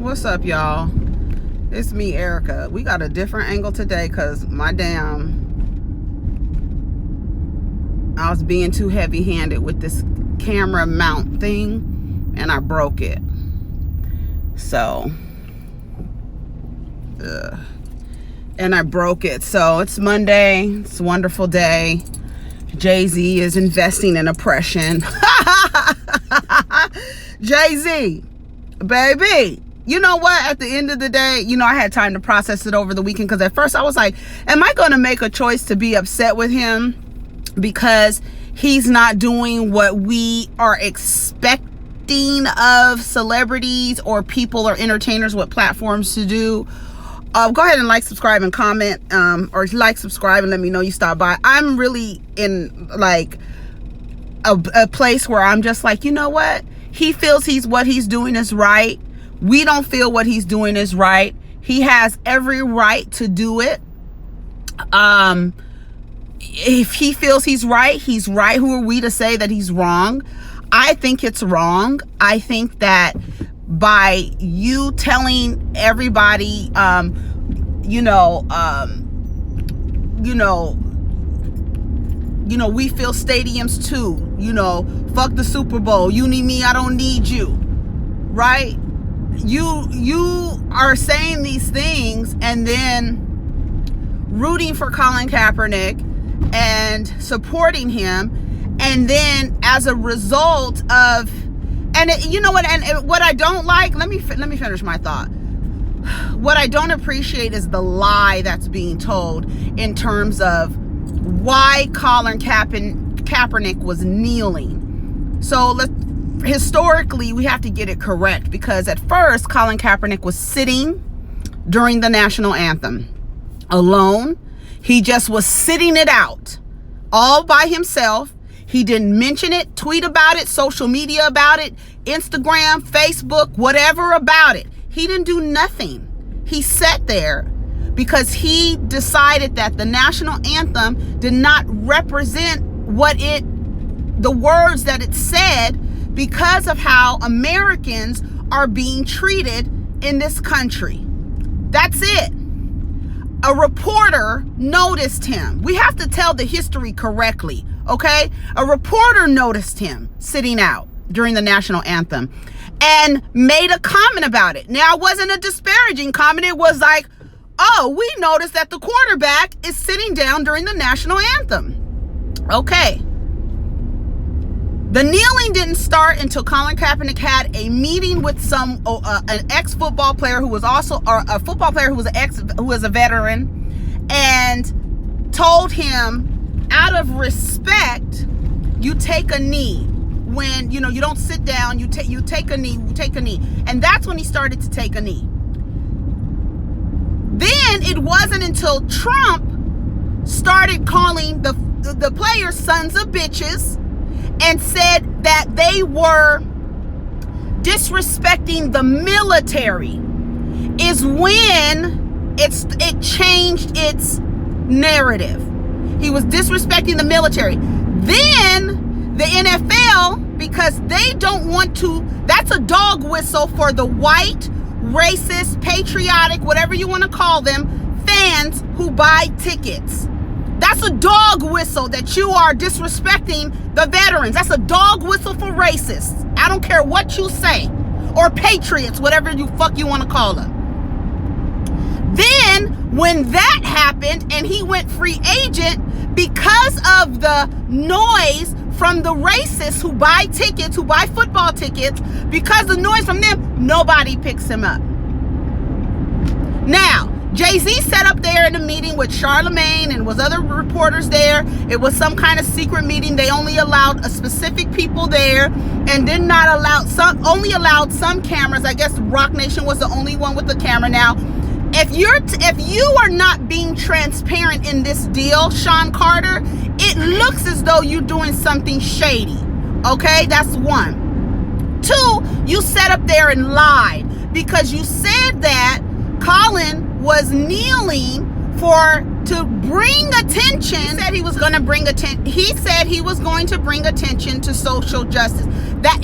What's up, y'all? It's me, Erica. We got a different angle today because I was being too heavy-handed with this camera mount thing and I broke it. So it's Monday. It's a wonderful day. Jay-Z is investing in oppression. Jay-Z, baby, you know what? At the end of the day, I had time to process it over the weekend, because at first I was like, am I going to make a choice to be upset with him because he's not doing what we are expecting of celebrities or people or entertainers with platforms to do? Go ahead and like, subscribe, and comment, or like, subscribe, and let me know you stopped by. I'm really in like a place where I'm just like, you know what? He feels what he's doing is right. We don't feel what he's doing is right. He has every right to do it. If he feels he's right, he's right. Who are we to say that he's wrong? I think it's wrong. I think that by you telling everybody, we fill stadiums too, fuck the Super Bowl, you need me, I don't need you, right? You are saying these things and then rooting for Colin Kaepernick and supporting him, and then as a result of, what I don't like, let me finish my thought. What I don't appreciate is the lie that's being told in terms of why Colin Kaepernick was kneeling. So historically, we have to get it correct, because at first Colin Kaepernick was sitting during the national anthem alone. He just was sitting it out all by himself. He didn't mention it, tweet about it, social media about it, Instagram, Facebook, whatever about it. He didn't do nothing. He sat there because he decided that the national anthem did not represent the words that it said, because of how Americans are being treated in this country. That's it. A reporter noticed him. We have to tell the history correctly, okay? A reporter noticed him sitting out during the national anthem and made a comment about it. Now, it wasn't a disparaging comment. It was like, oh, we noticed that the quarterback is sitting down during the national anthem. Okay. The kneeling didn't start until Colin Kaepernick had a meeting with an ex-football player who was also, or a football player who was a veteran, and told him, out of respect, you take a knee. When you don't sit down, you take a knee. And that's when he started to take a knee. Then it wasn't until Trump started calling the players sons of bitches and said that they were disrespecting the military, is when it changed its narrative. He was disrespecting the military. Then the NFL, because they don't want to, that's a dog whistle for the white, racist, patriotic, whatever you want to call them, fans who buy tickets. That's a dog whistle that you are disrespecting the veterans. That's a dog whistle for racists. I don't care what you say. Or patriots, whatever you want to call them. Then, when that happened and he went free agent, because of the noise from the racists who buy tickets, who buy football tickets, because the noise from them, nobody picks him up. Now, Jay-Z sat up there in a meeting with Charlemagne and was other reporters there. It was some kind of secret meeting. They only allowed a specific people there, and did not allow only allowed some cameras. I guess Rock Nation was the only one with the camera. Now, if you are not being transparent in this deal, Sean Carter, it looks as though you're doing something shady. Okay, that's one. Two, you sat up there and lied, because you said that Colin was kneeling to bring attention. He said he was going to bring attention. He said he was going to bring attention to social justice.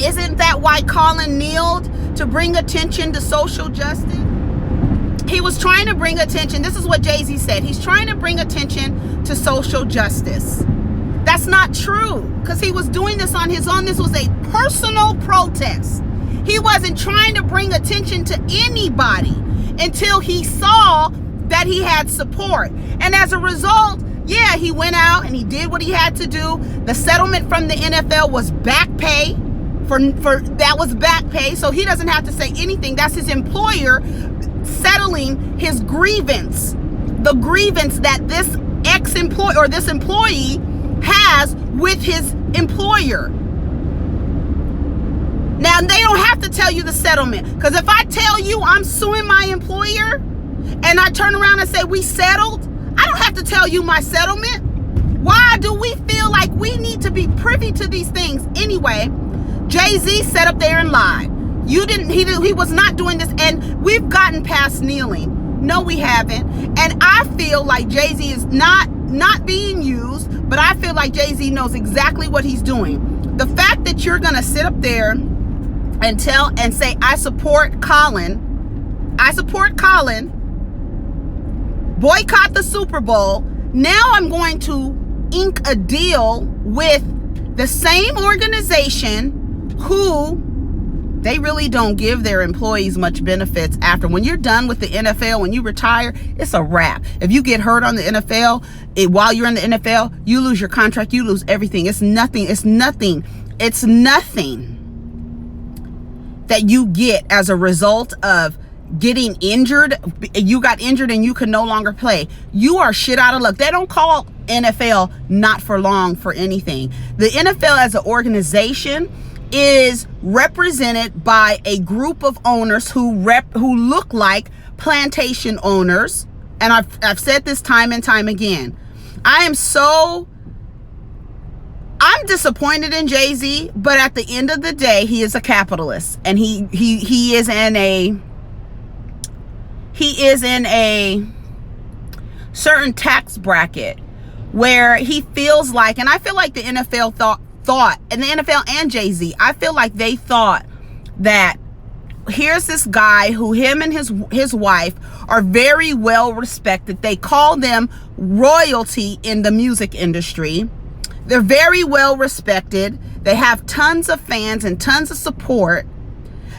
Isn't that why Colin kneeled? to bring attention to social justice. He was trying to bring attention. This is what Jay-Z said. He's trying to bring attention to social justice. That's not true, because he was doing this on his own. This was a personal protest. He wasn't trying to bring attention to anybody until he saw that he had support. And as a result, yeah, he went out and he did what he had to do. The settlement from the NFL was back pay. That was back pay, so he doesn't have to say anything. That's his employer settling his grievance, the grievance that this ex-employee or this employee has with his employer. Now, they don't have to tell you the settlement, because if I tell you I'm suing my employer and I turn around and say we settled, I don't have to tell you my settlement. Why do we feel like we need to be privy to these things? Anyway, Jay-Z sat up there and lied. He was not doing this, and we've gotten past kneeling. No, we haven't. And I feel like Jay-Z is not being used, but I feel like Jay-Z knows exactly what he's doing. The fact that you're gonna sit up there and say, I support Colin, boycott the Super Bowl. Now I'm going to ink a deal with the same organization who they really don't give their employees much benefits after. When you're done with the NFL, when you retire, it's a wrap. If you get hurt on the NFL, while you're in the NFL, you lose your contract, you lose everything. It's nothing that you get as a result of getting injured. You got injured and you can no longer play. You are shit out of luck. They don't call NFL not for long for anything. The NFL as an organization is represented by a group of owners who look like plantation owners. And I've said this time and time again. I'm disappointed in Jay-Z, but at the end of the day, he is a capitalist, and he is in a certain tax bracket where he feels like, and I feel like the NFL thought, and the NFL and Jay-Z, I feel like they thought that here's this guy who him and his wife are very well respected. They call them royalty in the music industry. They're very well respected. They have tons of fans and tons of support.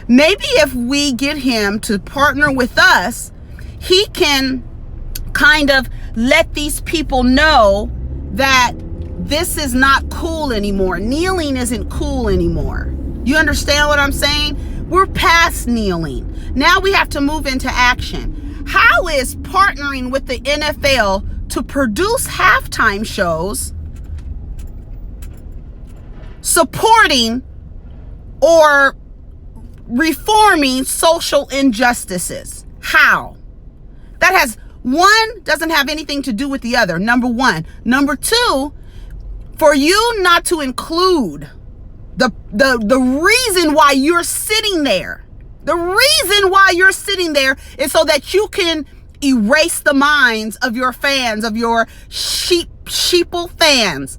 Maybe if we get him to partner with us, he can kind of let these people know that this is not cool anymore. Kneeling isn't cool anymore. You understand what I'm saying? We're past kneeling. Now we have to move into action. How is partnering with the NFL to produce halftime shows supporting or reforming social injustices? How? That doesn't have anything to do with the other, number one. Number two, for you not to include the reason why you're sitting there. The reason why you're sitting there is so that you can erase the minds of your fans, of your sheeple fans.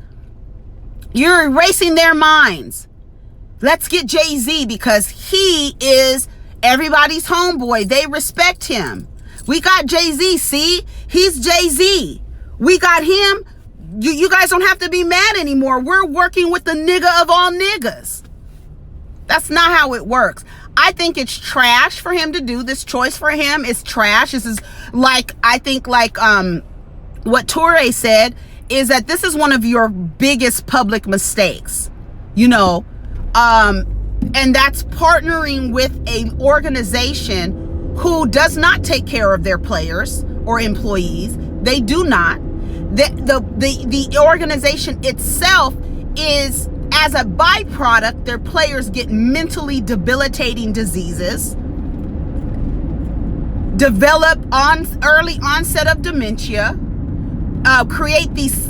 You're erasing their minds. Let's get Jay-Z because he is everybody's homeboy. They respect him. We got Jay-Z. See, he's Jay-Z. We got him. You guys don't have to be mad anymore. We're working with the nigga of all niggas. That's not how it works. I think it's trash for him to do this. Choice for him is trash. This is like, I think like what Torre said is that this is one of your biggest public mistakes, and that's partnering with an organization who does not take care of their players or employees. They do not. The organization itself is, as a byproduct, their players get mentally debilitating diseases, develop early onset of dementia, create these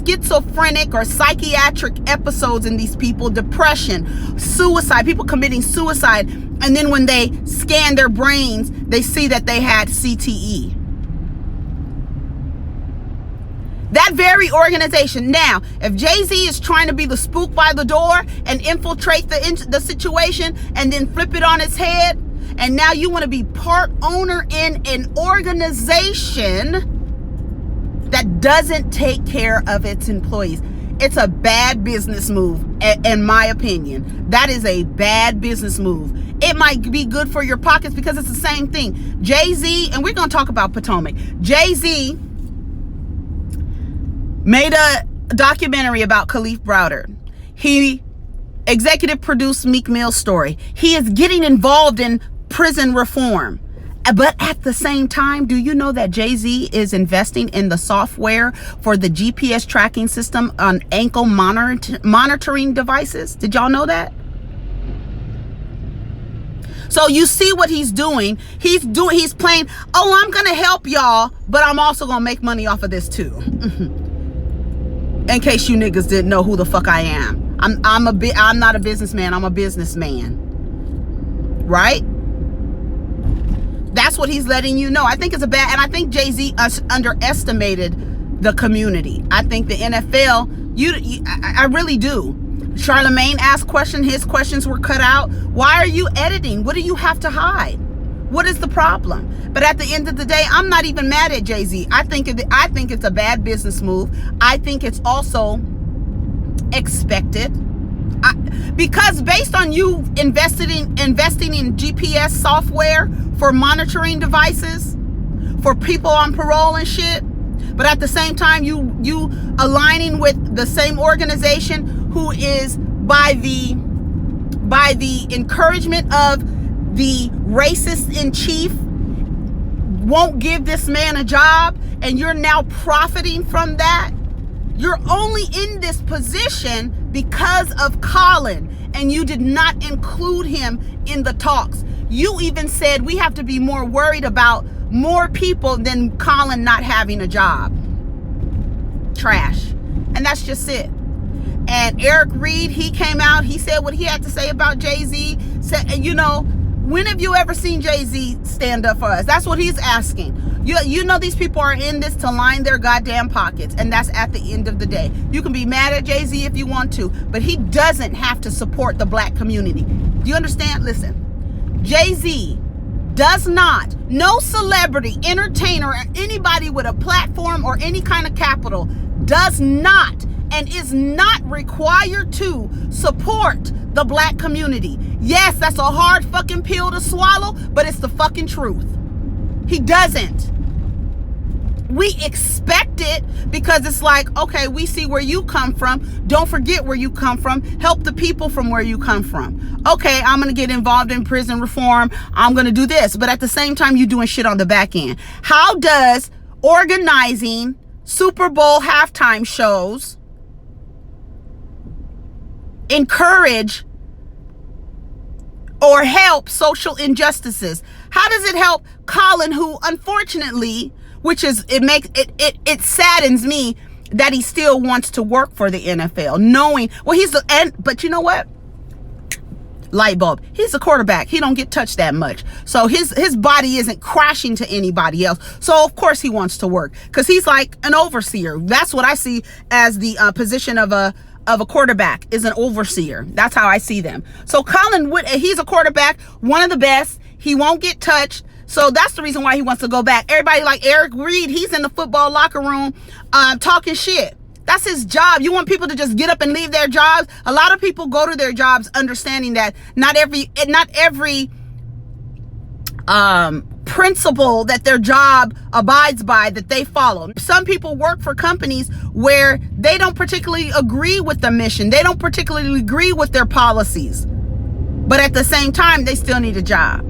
schizophrenic or psychiatric episodes in these people, depression, suicide, people committing suicide, and then when they scan their brains, they see that they had CTE. That very organization. Now, if Jay-Z is trying to be the spook by the door and infiltrate the situation and then flip it on its head, and now you want to be part owner in an organization that doesn't take care of its employees, it's a bad business move, in my opinion. That is a bad business move. It might be good for your pockets because it's the same thing. Jay-Z, and we're going to talk about Potomac. Jay-Z made a documentary about Khalif Browder. He executive produced Meek Mill's story. He is getting involved in prison reform. But at the same time, do you know that Jay-Z is investing in the software for the GPS tracking system on ankle monitoring devices? Did y'all know that? So you see what he's doing. He's playing, oh, I'm going to help y'all, but I'm also going to make money off of this too. In case you niggas didn't know who the fuck I am. I'm not a businessman. I'm a businessman. Right? That's what he's letting you know. I think it's a bad, and I think Jay-Z underestimated the community. I think the NFL, I really do. Charlemagne asked questions. His questions were cut out. Why are you editing? What do you have to hide? What is the problem? But at the end of the day, I'm not even mad at Jay-Z. I think it's a bad business move. I think it's also expected. Because based on you investing in GPS software for monitoring devices for people on parole and shit, but at the same time you aligning with the same organization who is by the encouragement of the racist in chief won't give this man a job, and you're now profiting from that. You're only in this position because of Colin, and you did not include him in the talks. You even said we have to be more worried about more people than Colin not having a job. Trash. And that's just it. And Eric Reed, he came out, he said what he had to say about Jay-Z. Said, you know, when have you ever seen Jay-Z stand up for us? That's what he's asking. You know these people are in this to line their goddamn pockets, and that's at the end of the day. You can be mad at Jay-Z if you want to, but he doesn't have to support the black community. Do you understand? Listen, Jay-Z does not, no celebrity, entertainer, or anybody with a platform or any kind of capital does not and is not required to support the black community. Yes, that's a hard fucking pill to swallow, but it's the fucking truth. He doesn't. We expect it because it's like, okay, we see where you come from. Don't forget where you come from. Help the people from where you come from. Okay, I'm going to get involved in prison reform. I'm going to do this. But at the same time, you doing shit on the back end. How does organizing Super Bowl halftime shows encourage or help social injustices? How does it help Colin, who unfortunately, which is, it saddens me that he still wants to work for the NFL, knowing, well, but you know what? Light bulb. He's a quarterback. He don't get touched that much. So his body isn't crashing to anybody else. So of course he wants to work because he's like an overseer. That's what I see as the position of a quarterback, is an overseer. That's how I see them. So Colin, he's a quarterback, one of the best. He won't get touched. So that's the reason why he wants to go back. Everybody like Eric Reed, he's in the football locker room talking shit. That's his job. You want people to just get up and leave their jobs? A lot of people go to their jobs understanding that not every principle that their job abides by that they follow. Some people work for companies where they don't particularly agree with the mission. They don't particularly agree with their policies. But at the same time, they still need a job.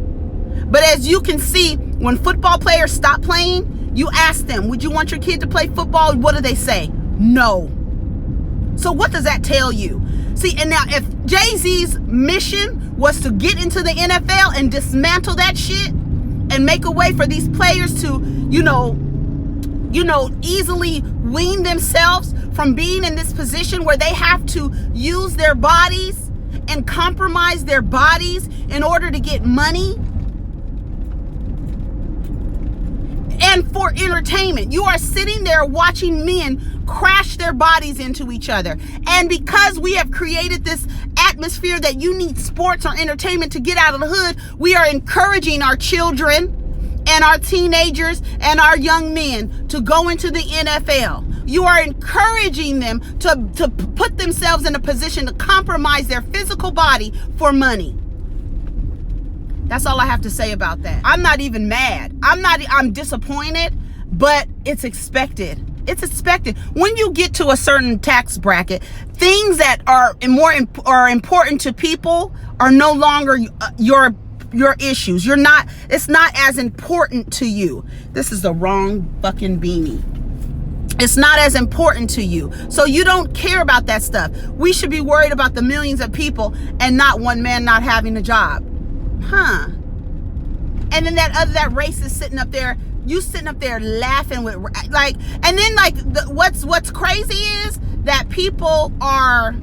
But as you can see, when football players stop playing, you ask them, would you want your kid to play football? What do they say? No. So what does that tell you? See, and now if Jay-Z's mission was to get into the NFL and dismantle that shit and make a way for these players to, easily wean themselves from being in this position where they have to use their bodies and compromise their bodies in order to get money. and for entertainment. You are sitting there watching men crash their bodies into each other. And because we have created this atmosphere that you need sports or entertainment to get out of the hood, we are encouraging our children and our teenagers and our young men to go into the NFL. You are encouraging them to put themselves in a position to compromise their physical body for money. That's all I have to say about that. I'm not even mad. I'm disappointed, but it's expected. It's expected. When you get to a certain tax bracket, things that are important to people are no longer your issues. It's not as important to you. This is the wrong fucking beanie. It's not as important to you. So you don't care about that stuff. We should be worried about the millions of people and not one man not having a job. Huh. And then that racist sitting up there, you sitting up there laughing with like, and then like what's crazy is that people are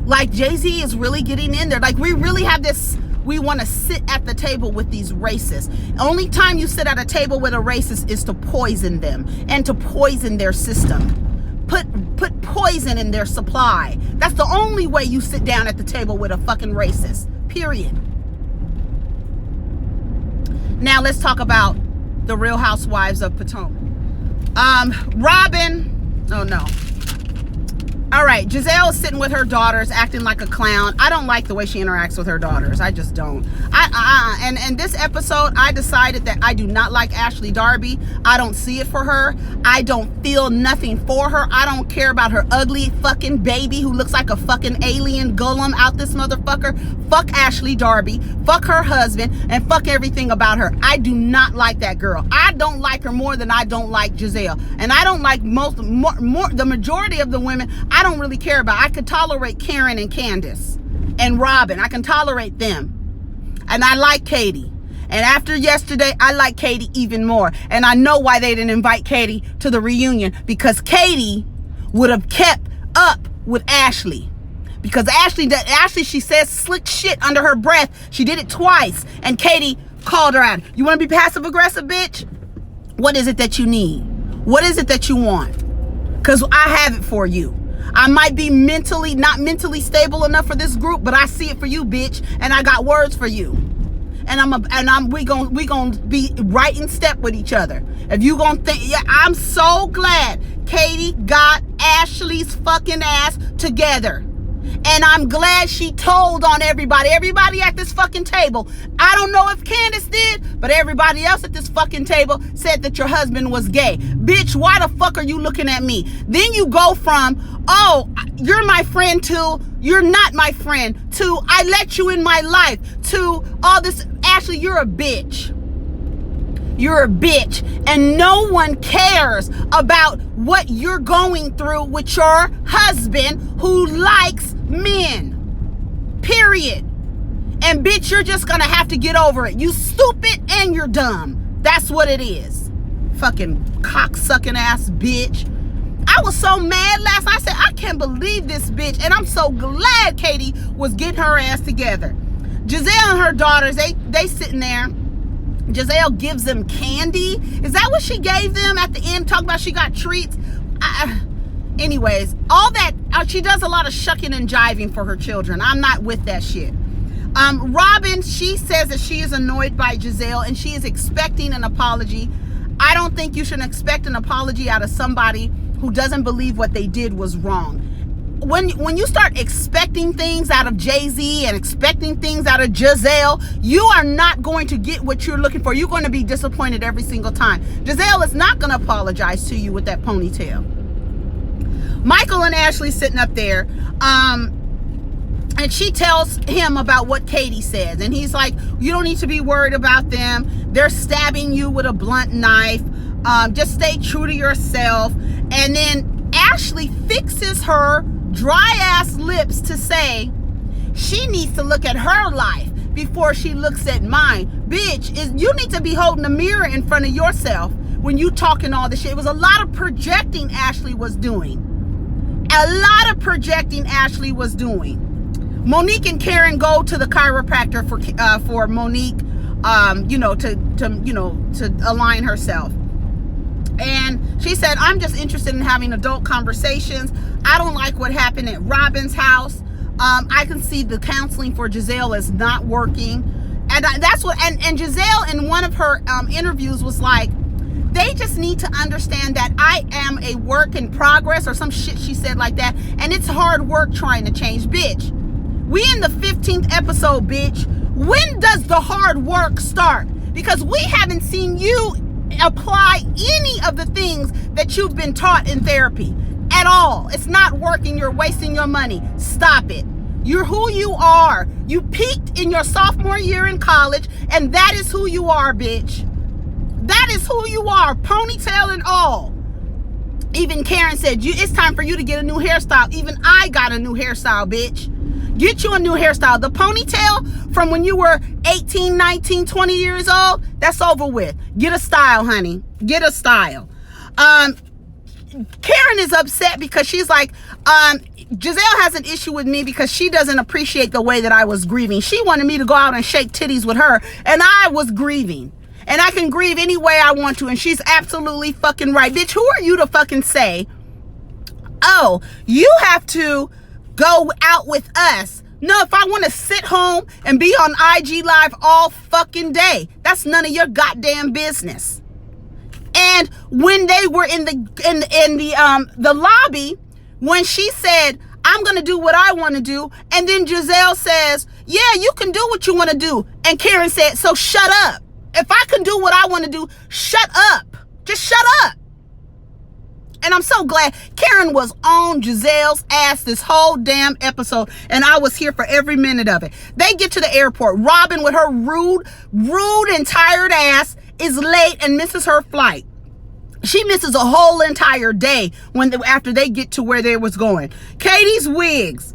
like, Jay-Z is really getting in there. Like, we really have this, we want to sit at the table with these racists. Only time you sit at a table with a racist is to poison them and to poison their system. Put poison in their supply. That's the only way you sit down at the table with a fucking racist. Period. Now let's talk about the Real Housewives of Potomac. Robin, oh no. All right, Gizelle is sitting with her daughters acting like a clown. I don't like the way she interacts with her daughters. I just don't. And this episode, I decided that I do not like Ashley Darby. I don't see it for her. I don't feel nothing for her. I don't care about her ugly fucking baby who looks like a fucking alien golem out this motherfucker. Fuck Ashley Darby. Fuck her husband. And fuck everything about her. I do not like that girl. I don't like her more than I don't like Gizelle. And I don't like the majority of the women I don't really care about. I could tolerate Karen and Candace and Robin. I can tolerate them. And I like Katie. And after yesterday, I like Katie even more. And I know why they didn't invite Katie to the reunion. Because Katie would have kept up with Ashley. Because Ashley, she says slick shit under her breath. She did it twice. And Katie called her out. You want to be passive aggressive, bitch? What is it that you need? What is it that you want? Because I have it for you. I might be not mentally stable enough for this group, but I see it for you, bitch. And I got words for you. And we gonna be right in step with each other. If you gonna think, yeah, I'm so glad Katie got Ashley's fucking ass together. And I'm glad she told on everybody at this fucking table. I don't know if Candace did, but everybody else at this fucking table said that your husband was gay. Bitch, why the fuck are you looking at me? Then you go from, oh, you're my friend, to you're not my friend, to I let you in my life, to all this, Ashley, you're a bitch. You're a bitch. And no one cares about what you're going through with your husband who likes men. Period. And bitch, you're just gonna have to get over it. You stupid and you're dumb. That's what it is. Fucking cocksucking ass bitch. I was so mad last night. I said, I can't believe this bitch. And I'm so glad Katie was getting her ass together. Gizelle and her daughters, they sitting there. Gizelle gives them candy. Is that what she gave them at the end? Talking about she got treats. Anyways, all that, she does a lot of shucking and jiving for her children. I'm not with that shit. Robin, she says that she is annoyed by Gizelle and she is expecting an apology. I don't think you should expect an apology out of somebody who doesn't believe what they did was wrong. When you start expecting things out of Jay-Z and expecting things out of Gizelle, you are not going to get what you're looking for. You're going to be disappointed every single time. Gizelle is not going to apologize to you with that ponytail. Michael and Ashley sitting up there, and she tells him about what Katie says. And he's like, you don't need to be worried about them. They're stabbing you with a blunt knife. Just stay true to yourself. And then Ashley fixes her dry ass lips to say she needs to look at her life before she looks at mine. Bitch, you need to be holding a mirror in front of yourself when you talking all this shit. It was a lot of projecting Ashley was doing. Monique and Karen go to the chiropractor for Monique. to align herself. And she said, I'm just interested in having adult conversations. I don't like what happened at Robin's house. I can see the counseling for Gizelle is not working. And that's what, and Gizelle in one of her interviews was like, they just need to understand that I am a work in progress, or some shit she said like that. And it's hard work trying to change. Bitch, we in the 15th episode, bitch. When does the hard work start? Because we haven't seen you apply any of the things that you've been taught in therapy at all. It's not working. You're wasting your money. Stop it. You're who you are. You peaked in your sophomore year in college, and that is who you are, bitch. That is who you are, ponytail and all. Even Karen said, it's time for you to get a new hairstyle. Even I got a new hairstyle, bitch. Get you a new hairstyle. The ponytail from when you were 18, 19, 20 years old, that's over with. Get a style, honey. Get a style. Karen is upset because she's like, Gizelle has an issue with me because she doesn't appreciate the way that I was grieving. She wanted me to go out and shake titties with her, and I was grieving. And I can grieve any way I want to, and she's absolutely fucking right. Bitch, who are you to fucking say, oh, you have to go out with us? No, if I want to sit home and be on IG Live all fucking day, that's none of your goddamn business. And when they were in the lobby, when she said, I'm going to do what I want to do, and then Gizelle says, yeah, you can do what you want to do. And Karen said, so shut up. If I can do what I want to do, shut up. Just shut up. And I'm so glad Karen was on Gizelle's ass this whole damn episode, and I was here for every minute of it. They get to the airport. Robin, with her rude and tired ass, is late and misses her flight. She misses a whole entire day after they get to where they was going. Katie's wigs.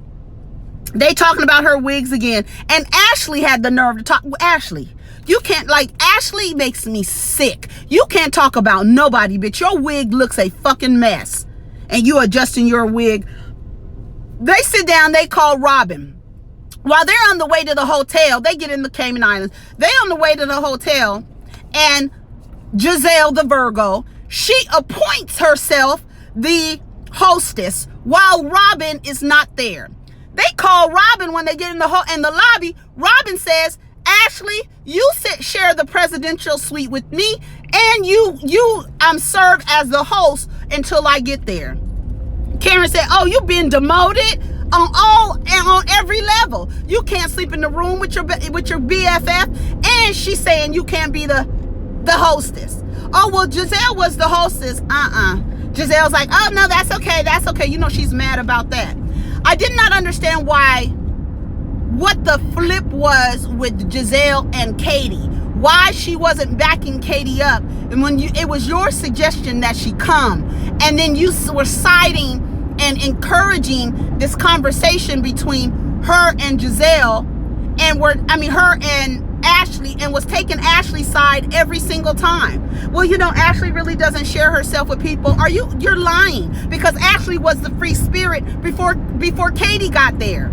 They talking about her wigs again. And Ashley had the nerve to talk. Ashley, you can't, Ashley makes me sick. You can't talk about nobody, bitch. Your wig looks a fucking mess. And you adjusting your wig. They sit down, they call Robin. While they're on the way to the hotel, they get in the Cayman Islands. They on the way to the hotel, and Gizelle, the Virgo, she appoints herself the hostess while Robin is not there. They call Robin when they get in the lobby. Robin says, Ashley, you share the presidential suite with me, and you serve as the host until I get there. Karen said, oh, you been demoted on every level. You can't sleep in the room with your BFF, and she's saying you can't be the hostess. Oh, well, Gizelle was the hostess. Gizelle's like, oh, no, that's okay. That's okay. You know, she's mad about that. I did not understand what the flip was with Gizelle and Katie. Why she wasn't backing Katie up. And when it was your suggestion that she come, and then you were siding and encouraging this conversation between her and Gizelle, her and Ashley, and was taking Ashley's side every single time. Well, you know, Ashley really doesn't share herself with people. You're lying, because Ashley was the free spirit before Katie got there.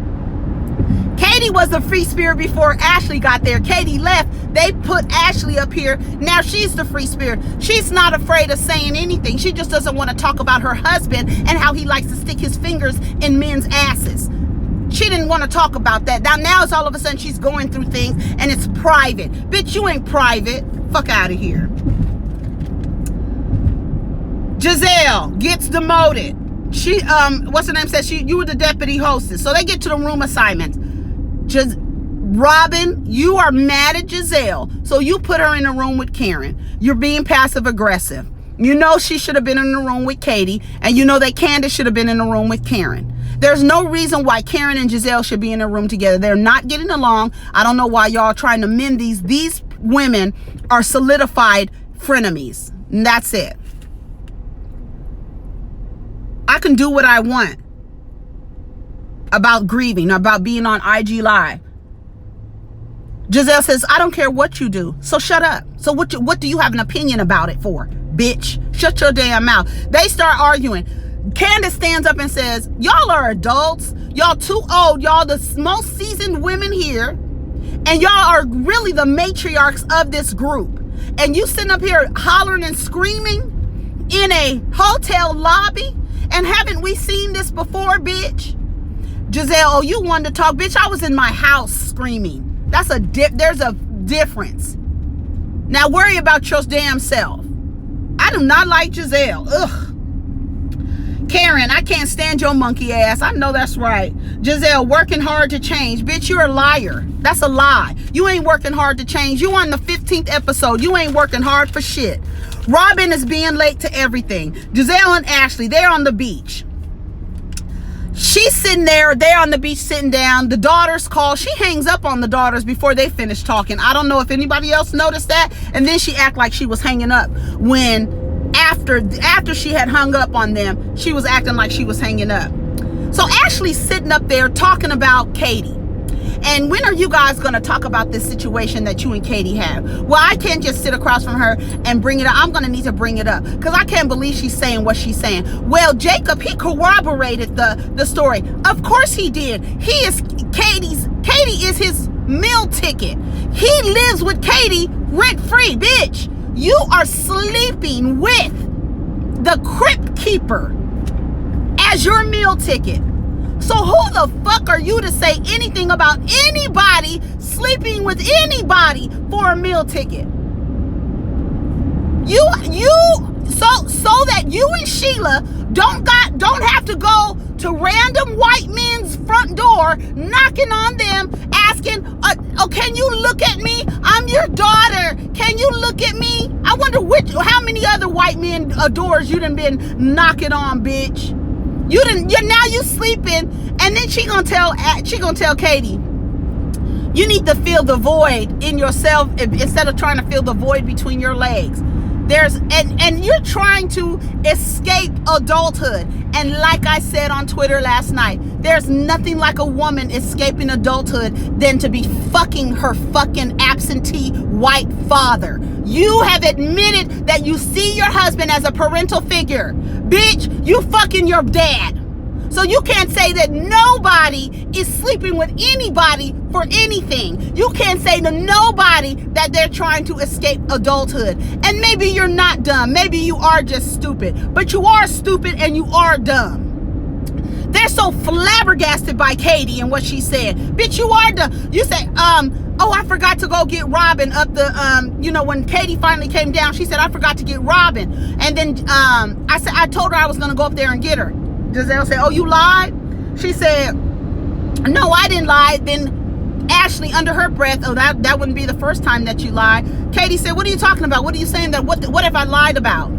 Katie was the free spirit before Ashley got there. Katie left. They put Ashley up here. Now she's the free spirit. She's not afraid of saying anything. She just doesn't want to talk about her husband and how he likes to stick his fingers in men's asses. She didn't want to talk about that. Now it's all of a sudden she's going through things and it's private. Bitch, you ain't private. Fuck out of here. Gizelle gets demoted. She, what's her name, says you were the deputy hostess. So they get to the room assignments. Robin, you are mad at Gizelle. So you put her in a room with Karen. You're being passive aggressive. You know she should have been in the room with Katie. And you know that Candace should have been in the room with Karen. There's no reason why Karen and Gizelle should be in a room together. They're not getting along. I don't know why y'all trying to mend these. These women are solidified frenemies. And that's it. I can do what I want about grieving, about being on IG Live. Gizelle says, I don't care what you do, so shut up. So what do you have an opinion about it for, bitch? Shut your damn mouth. They start arguing. Candace stands up and says, y'all are adults. Y'all too old. Y'all the most seasoned women here. And y'all are really the matriarchs of this group. And you sitting up here hollering and screaming in a hotel lobby? And haven't we seen this before, bitch? Gizelle, oh, you wanted to talk. Bitch, I was in my house screaming. There's a difference. Now worry about your damn self. I do not like Gizelle. Ugh. Karen, I can't stand your monkey ass. I know that's right. Gizelle, working hard to change. Bitch, you're a liar. That's a lie. You ain't working hard to change. You on the 15th episode. You ain't working hard for shit. Robin is being late to everything. Gizelle and Ashley, they're on the beach. She's sitting there. They're on the beach sitting down. The daughters call. She hangs up on the daughters before they finish talking. I don't know if anybody else noticed that. And then she act like she was hanging up when after she had hung up on them, she was acting like she was hanging up. So Ashley's sitting up there talking about Katie. And when are you guys going to talk about this situation that you and Katie have? Well, I can't just sit across from her and bring it up. I'm going to need to bring it up because I can't believe she's saying what she's saying. Well, Jacob, he corroborated the story. Of course he did. Katie is his meal ticket. He lives with Katie rent free, bitch. You are sleeping with the crypt keeper as your meal ticket. So who the fuck are you to say anything about anybody sleeping with anybody for a meal ticket? So that you and Sheila don't have to go to random white men's front door, knocking on them, asking, oh, can you look at me? I'm your daughter. Can you look at me? I wonder how many other white men doors you done been knocking on, bitch. Now you sleeping, and then she gonna tell Katie, you need to fill the void in yourself instead of trying to fill the void between your legs. And you're trying to escape adulthood. And like I said on Twitter last night, there's nothing like a woman escaping adulthood than to be fucking her fucking absentee white father. You have admitted that you see your husband as a parental figure. Bitch, you fucking your dad. So you can't say that nobody is sleeping with anybody for anything. You can't say to nobody that they're trying to escape adulthood. And maybe you're not dumb. Maybe you are just stupid. But you are stupid and you are dumb. They're so flabbergasted by Katie and what she said. Bitch, you are dumb. You say, oh, I forgot to go get Robin up the, when Katie finally came down, she said, I forgot to get Robin. And then I told her I was going to go up there and get her. Gizelle said, oh, you lied? She said, no, I didn't lie. Then Ashley, under her breath, oh, that wouldn't be the first time that you lied. Katie said, what are you talking about? What are you saying? What have I lied about?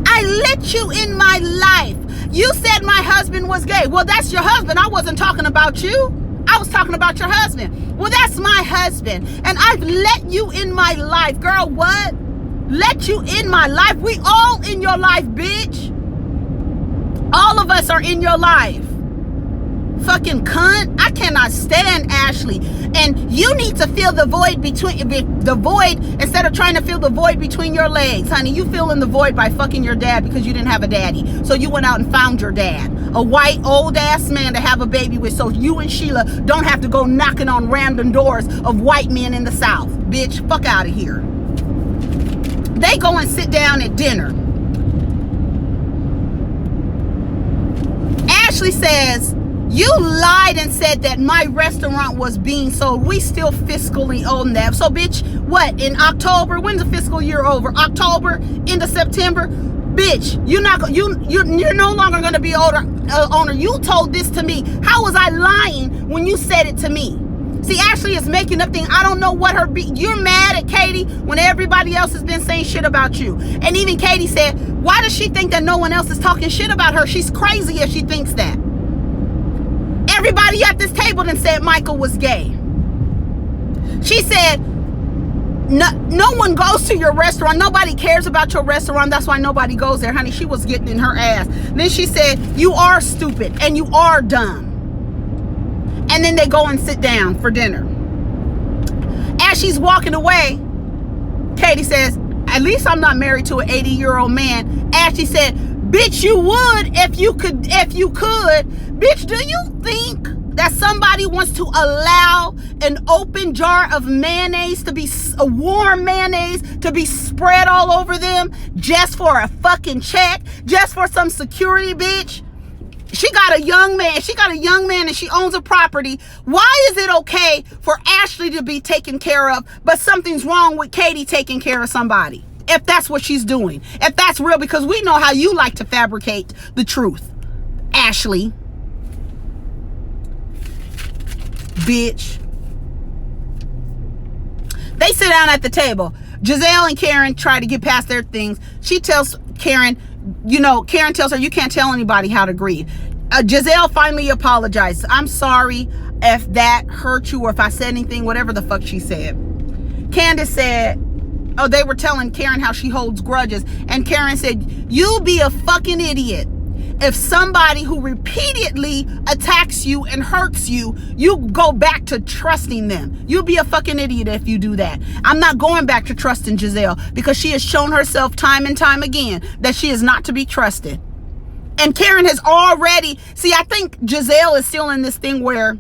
I let you in my life. You said my husband was gay. Well, that's your husband. I wasn't talking about you. I was talking about your husband. Well, that's my husband. And I've let you in my life. Girl, what? Let you in my life? We all in your life, bitch. All of us are in your life. Fucking cunt. I cannot stand Ashley. And you need to fill the void instead of trying to fill the void between your legs. Honey, you fill in the void by fucking your dad because you didn't have a daddy. So you went out and found your dad. A white old ass man to have a baby with so you and Sheila don't have to go knocking on random doors of white men in the South. Bitch, fuck out of here. They go and sit down at dinner. Ashley says, you lied and said that my restaurant was being sold. We still fiscally own that. So, bitch, what? In October? When's the fiscal year over? October? Into September? Bitch, you're no longer going to be owner. You told this to me. How was I lying when you said it to me? See, Ashley is making up things. I don't know what you're mad at Katie when everybody else has been saying shit about you. And even Katie said, why does she think that no one else is talking shit about her? She's crazy if she thinks that. Everybody at this table then said Michael was gay. She said, no one goes to your restaurant. Nobody cares about your restaurant. That's why nobody goes there, honey. She was getting in her ass. Then she said, you are stupid and you are dumb. And then they go and sit down for dinner. As she's walking away, Katie says, at least I'm not married to an 80-year-old man. Ashley said, bitch, you would if you could. Bitch, do you think that somebody wants to allow an open jar of mayonnaise to be, a warm mayonnaise, to be spread all over them just for a fucking check, just for some security, bitch? She got a young man and she owns a property. Why is it okay for Ashley to be taken care of, but something's wrong with Katie taking care of somebody? If that's what she's doing, if that's real, because we know how you like to fabricate the truth, Ashley. Bitch. They sit down at the table. Gizelle and Karen try to get past their things. She tells Karen, Karen tells her, you can't tell anybody how to grieve. Gizelle finally apologizes. I'm sorry if that hurt you or if I said anything, whatever the fuck she said. Candace said, they were telling Karen how she holds grudges. And Karen said, you'll be a fucking idiot if somebody who repeatedly attacks you and hurts you, you go back to trusting them. You'll be a fucking idiot if you do that. I'm not going back to trusting Gizelle because she has shown herself time and time again that she is not to be trusted. And Karen has already, I think Gizelle is still in this thing where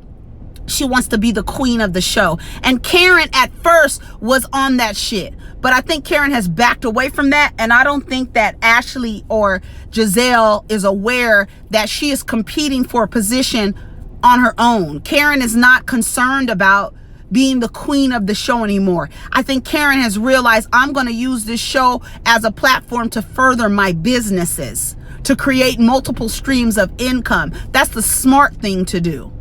she wants to be the queen of the show. And Karen at first was on that shit. But I think Karen has backed away from that. And I don't think that Ashley or Gizelle is aware that she is competing for a position on her own. Karen is not concerned about being the queen of the show anymore. I think Karen has realized, I'm going to use this show as a platform to further my businesses, to create multiple streams of income. That's the smart thing to do.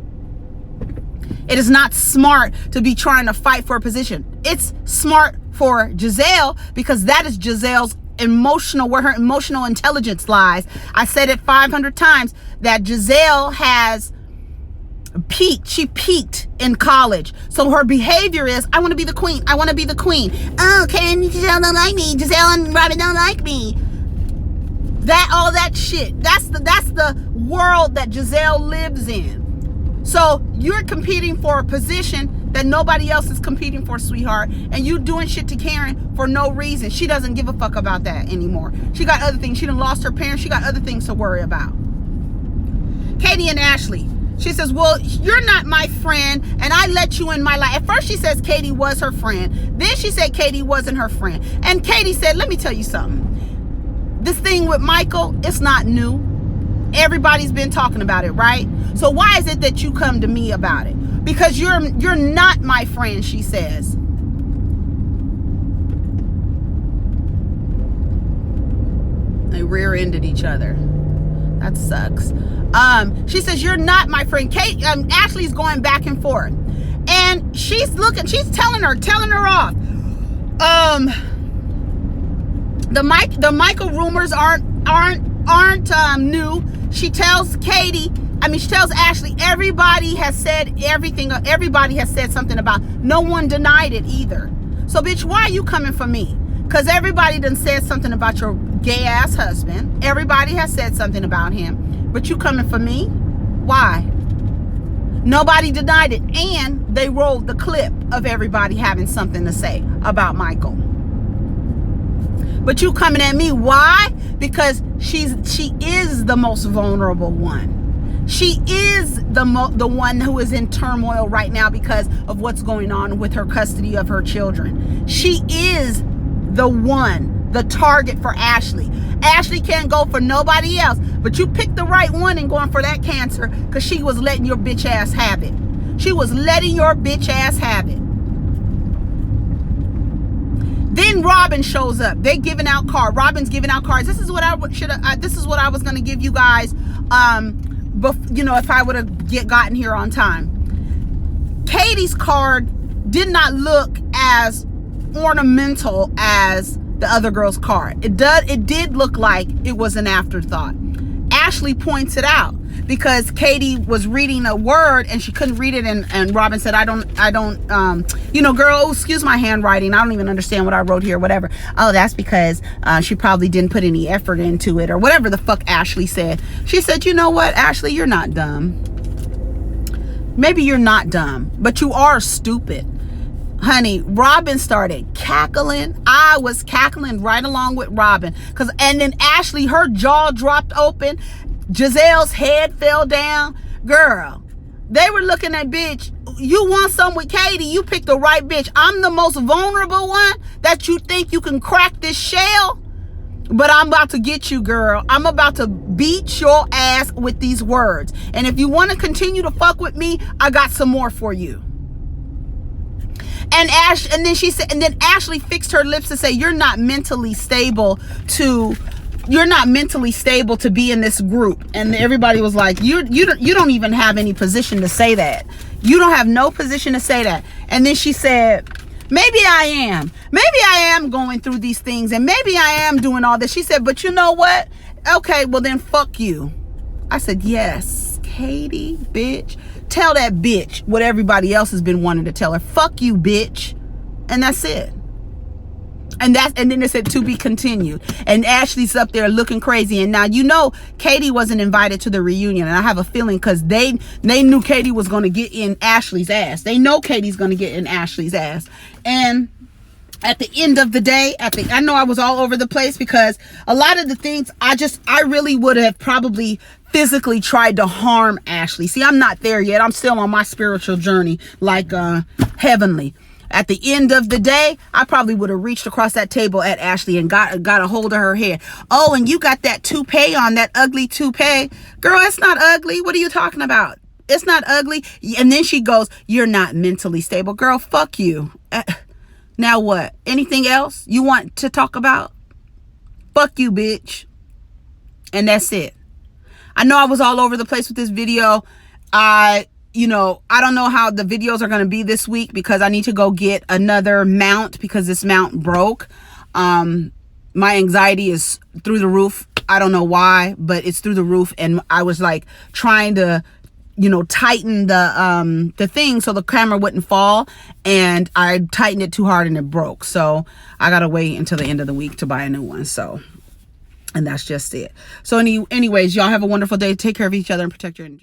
It is not smart to be trying to fight for a position. It's smart for Gizelle because that is Gizelle's where her emotional intelligence lies. I said it 500 times that Gizelle has peaked. She peaked in college. So her behavior is, I want to be the queen. I want to be the queen. Oh, Karen, Gizelle don't like me. Gizelle and Robin don't like me. All that shit. That's the world that Gizelle lives in. So you're competing for a position that nobody else is competing for, sweetheart. And you doing shit to Karen for no reason. She doesn't give a fuck about that anymore. She got other things. She done lost her parents. She got other things to worry about. Katie and Ashley. She says, well, you're not my friend, and I let you in my life. At first she says Katie was her friend. Then she said Katie wasn't her friend. And Katie said, let me tell you something. This thing with Michael, it's not new. Everybody's been talking about it, right? So why is it that you come to me about it? Because you're not my friend, she says. They rear-ended each other. That sucks. She says, you're not my friend. Ashley's going back and forth. And she's telling her off. The Michael rumors aren't new. She tells Ashley, everybody has said everything. Everybody has said something about, no one denied it either. So bitch, why are you coming for me? Because everybody done said something about your gay ass husband. Everybody has said something about him. But you coming for me? Why? Nobody denied it. And they rolled the clip of everybody having something to say about Michael. But you coming at me, why? Because she is the most vulnerable one. She is the one who is in turmoil right now because of what's going on with her custody of her children. She is the one, the target for Ashley. Ashley can't go for nobody else, but you picked the right one in going for that cancer because she was letting your bitch ass have it. She was letting your bitch ass have it. Then Robin shows up. They're giving out cards. Robin's giving out cards. This is what I was going to give you guys, if I would have gotten here on time. Katie's card did not look as ornamental as the other girl's card. It did look like it was an afterthought. Ashley points it out because Katie was reading a word and she couldn't read it, and Robin said, I don't girl, excuse my handwriting, I don't even understand what I wrote here, whatever. Oh, that's because she probably didn't put any effort into it, or whatever the fuck Ashley said. She said, you know what, Ashley, you're not dumb. Maybe you're not dumb, but you are stupid. Honey, Robin started cackling. I was cackling right along with Robin. And then Ashley, her jaw dropped open. Gizelle's head fell down. Girl, They were looking at, bitch, you want some with Katie, you picked the right bitch. I'm the most vulnerable one that you think you can crack this shell? But I'm about to get you, girl. I'm about to beat your ass with these words. And if you want to continue to fuck with me, I got some more for you. And then she said, and then Ashley fixed her lips to say, you're not mentally stable to be in this group. And everybody was like, you don't even have any position to say that. You don't have no position to say that. And then she said, maybe I am. Maybe I am going through these things, and maybe I am doing all this. She said, but you know what? Okay, well then fuck you. I said, yes, Katie, bitch. Tell that bitch what everybody else has been wanting to tell her. Fuck you, bitch. And that's it. And then they said, to be continued. And Ashley's up there looking crazy. And now, you know, Katie wasn't invited to the reunion. And I have a feeling because they knew Katie was going to get in Ashley's ass. They know Katie's going to get in Ashley's ass. And at the end of the day, I know I was all over the place because a lot of the things I really would have probably physically tried to harm Ashley. See, I'm not there yet. I'm still on my spiritual journey, like heavenly. At the end of the day, I probably would have reached across that table at Ashley and got a hold of her hair. Oh, and you got that toupee on, that ugly toupee. Girl, it's not ugly. What are you talking about? It's not ugly. And then she goes, you're not mentally stable. Girl, fuck you. Now what? Anything else you want to talk about? Fuck you, bitch. And that's it. I know I was all over the place with this video. I don't know how the videos are going to be this week because I need to go get another mount because this mount broke. My anxiety is through the roof. I don't know why, but it's through the roof. And I was like trying to, tighten the thing so the camera wouldn't fall. And I tightened it too hard and it broke. So I got to wait until the end of the week to buy a new one. So, and that's just it. So anyways, y'all have a wonderful day. Take care of each other and protect your energy.